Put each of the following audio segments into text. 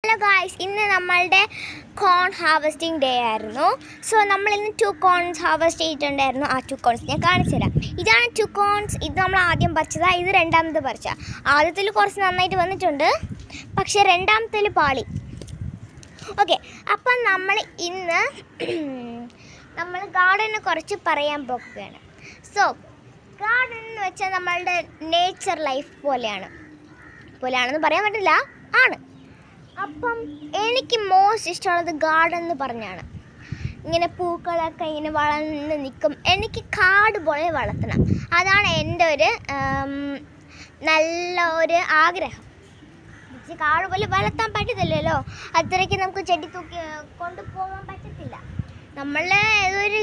Hello guys, ഇന്ന് നമ്മളുടെ കോൺ harvesting day ആയിരുന്നു. സോ നമ്മൾ ഇന്ന് 2 കോൺസ് ഹാർവെസ്റ്റ് ചെയ്തിട്ടുണ്ടായിരുന്നു. ആ 2 കോൺസ് ഞാൻ കാണിച്ചു തരാം. ഇതാണ് 2 കോൺസ്. ഇത് നമ്മൾ ആദ്യം പറിച്ചതാണ്. ഇത് രണ്ടാമത് പറിച്ച. ആദ്യത്തിൽ കുറച്ച് നന്നായിട്ട് വന്നിട്ടുണ്ട്, പക്ഷേ രണ്ടാമത്തിൽ പാളി. ഓക്കെ, അപ്പം നമ്മൾ ഇന്ന് നമ്മൾ ഗാർഡനെ കുറിച്ച് പറയാൻ പോകുകയാണ്. സോ ഗാർഡൻ എന്ന് വെച്ചാൽ നമ്മളുടെ നേച്ചർ ലൈഫ് പോലെയാണെന്ന് പറയാൻ പറ്റില്ല, ആണ്. അപ്പം എനിക്ക് മോസ്റ്റ് ഇഷ്ടമുള്ളത് ഗാർഡൻ എന്ന് പറഞ്ഞാണ്. ഇങ്ങനെ പൂക്കളൊക്കെ ഇങ്ങനെ വളർന്ന് നിൽക്കും. എനിക്ക് കാട് പോലെ വളർത്തണം, അതാണ് എൻ്റെ ഒരു നല്ല ഒരു ആഗ്രഹം. കാട് പോലെ വളർത്താൻ പറ്റത്തില്ലല്ലോ, അത്രയ്ക്ക് നമുക്ക് ചെടി തൂക്കി കൊണ്ടുപോകാൻ പറ്റത്തില്ല. നമ്മളെ ഒരു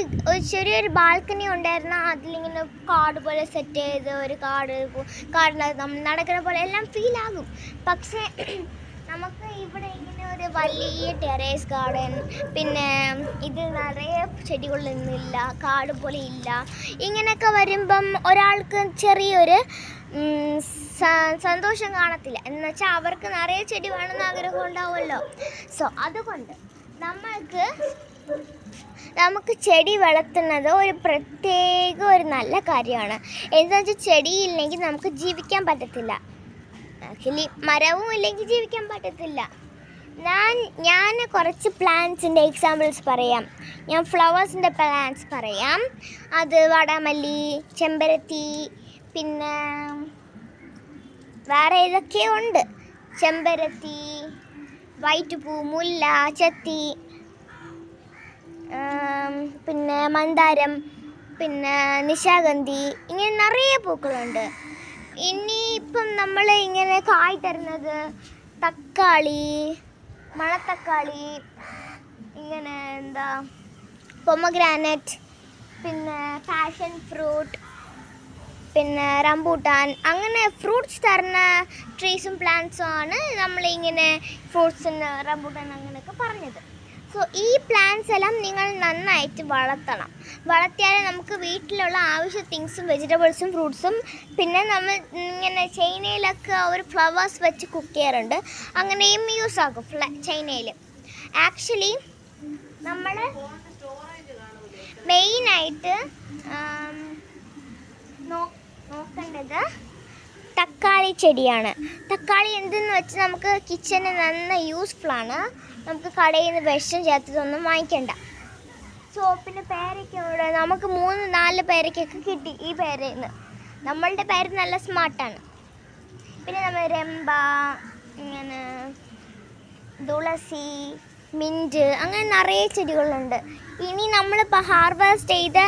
ചെറിയൊരു ബാൽക്കണി ഉണ്ടായിരുന്ന അതിലിങ്ങനെ കാട് പോലെ സെറ്റ് ചെയ്ത് ഒരു കാടിനകത്ത് നമ്മൾ നടക്കുന്ന പോലെ എല്ലാം ഫീലാകും. പക്ഷേ നമുക്ക് ഇവിടെ ഇങ്ങനെ ഒരു വലിയ ടെറേസ് ഗാർഡൻ, പിന്നെ ഇത് നിറയെ ചെടികളൊന്നുമില്ല, കാട് പോലെ ഇല്ല. ഇങ്ങനെയൊക്കെ വരുമ്പം ഒരാൾക്ക് ചെറിയൊരു സന്തോഷം കാണത്തില്ല. എന്നുവെച്ചാൽ അവർക്ക് നിറയെ ചെടി വേണമെന്ന് ആഗ്രഹം ഉണ്ടാവുമല്ലോ. സോ അതുകൊണ്ട് നമുക്ക് ചെടി വളർത്തുന്നത് ഒരു പ്രത്യേക ഒരു നല്ല കാര്യമാണ്. എന്താണെന്ന് വെച്ചാൽ ചെടിയില്ലെങ്കിൽ നമുക്ക് ജീവിക്കാൻ പറ്റത്തില്ല. ആക്ച്വലി മരവും ഇല്ലെങ്കിൽ ജീവിക്കാൻ പറ്റത്തില്ല. ഞാൻ കുറച്ച് പ്ലാന്റ്സിൻ്റെ എക്സാമ്പിൾസ് പറയാം. ഞാൻ ഫ്ലവേഴ്സിൻ്റെ പ്ലാന്റ്സ് പറയാം. അത് വാടാമല്ലി, ചെമ്പരത്തി, പിന്നെ വേറെ ഏതൊക്കെയോ ഉണ്ട്. ചെമ്പരത്തി, വൈറ്റ് പൂ, മുല്ല, ചെത്തി, പിന്നെ മന്ദാരം, പിന്നെ നിശാഗന്ധി, ഇങ്ങനെ നിറയെ പൂക്കളുണ്ട്. ഇനിയിപ്പം നമ്മൾ ഇങ്ങനെ കായ് തരുന്നത് തക്കാളി, മണത്തക്കാളി, ഇങ്ങനെ പൊമഗ്രാനറ്റ്, പിന്നെ പാഷൻ ഫ്രൂട്ട്, പിന്നെ റംബൂട്ടാൻ, അങ്ങനെ ഫ്രൂട്ട്സ് തരുന്ന ട്രീസും പ്ലാന്റ്സും ആണ് നമ്മളിങ്ങനെ ഫ്രൂട്ട്സിന് റംബൂട്ടാൻ അങ്ങനെയൊക്കെ പറഞ്ഞത്. സോ ഈ പ്ലാന്റ്സ് എല്ലാം നിങ്ങൾ നന്നായിട്ട് വളർത്തിയാലേ നമുക്ക് വീട്ടിലുള്ള ആവശ്യ തിങ്സും വെജിറ്റബിൾസും ഫ്രൂട്ട്സും, പിന്നെ നമ്മൾ ഇങ്ങനെ ചൈനയിലൊക്കെ ഒരു ഫ്ലവേഴ്സ് വെച്ച് കുക്ക് ചെയ്യാറുണ്ട്, അങ്ങനെയും യൂസ് ആകും ചൈനയിൽ. ആക്ച്വലി നമ്മൾ മെയിനായിട്ട് നോക്കേണ്ടത് തക്കാളി ചെടിയാണ്. തക്കാളി എന്തെന്ന് വെച്ചാൽ നമുക്ക് കിച്ചന് നന്നായി യൂസ്ഫുള്ളാണ്. നമുക്ക് കടയിൽ നിന്ന് വിഷം ചേർത്തതൊന്നും വാങ്ങിക്കണ്ട. സോ പിന്നെ പേരയ്ക്ക നമുക്ക് 3-4 പേരയ്ക്കൊക്കെ കിട്ടി ഈ പേരയിൽ നിന്ന്. നമ്മളുടെ പേര് നല്ല സ്മാർട്ടാണ്. പിന്നെ നമ്മൾ രമ്പ, ഇങ്ങനെ തുളസി, മിൻറ്റ്, അങ്ങനെ നിറയെ ചെടികളുണ്ട്. ഇനി നമ്മളിപ്പോൾ ഹാർവെസ്റ്റ് ചെയ്ത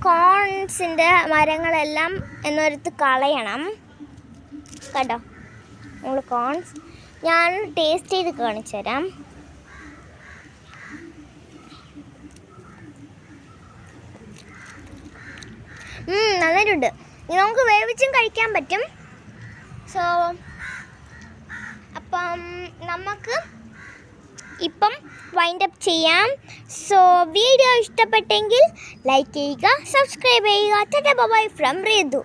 കോൺസിൻ്റെ മരങ്ങളെല്ലാം എന്നൊരിടത്ത് കളയണം കേട്ടോ. നമ്മൾ കോൺസ് ഞാൻ ടേസ്റ്റ് ചെയ്ത് കാണിച്ചു തരാം. നന്നായിട്ടുണ്ട്. നമുക്ക് വേവിച്ചും കഴിക്കാൻ പറ്റും. സോ അപ്പം നമുക്ക് ഇപ്പം വൈൻഡപ്പ് ചെയ്യാം. സോ വീഡിയോ ഇഷ്ടപ്പെട്ടെങ്കിൽ ലൈക്ക് ചെയ്യുക, സബ്സ്ക്രൈബ് ചെയ്യുക. Tata bye from Ritu.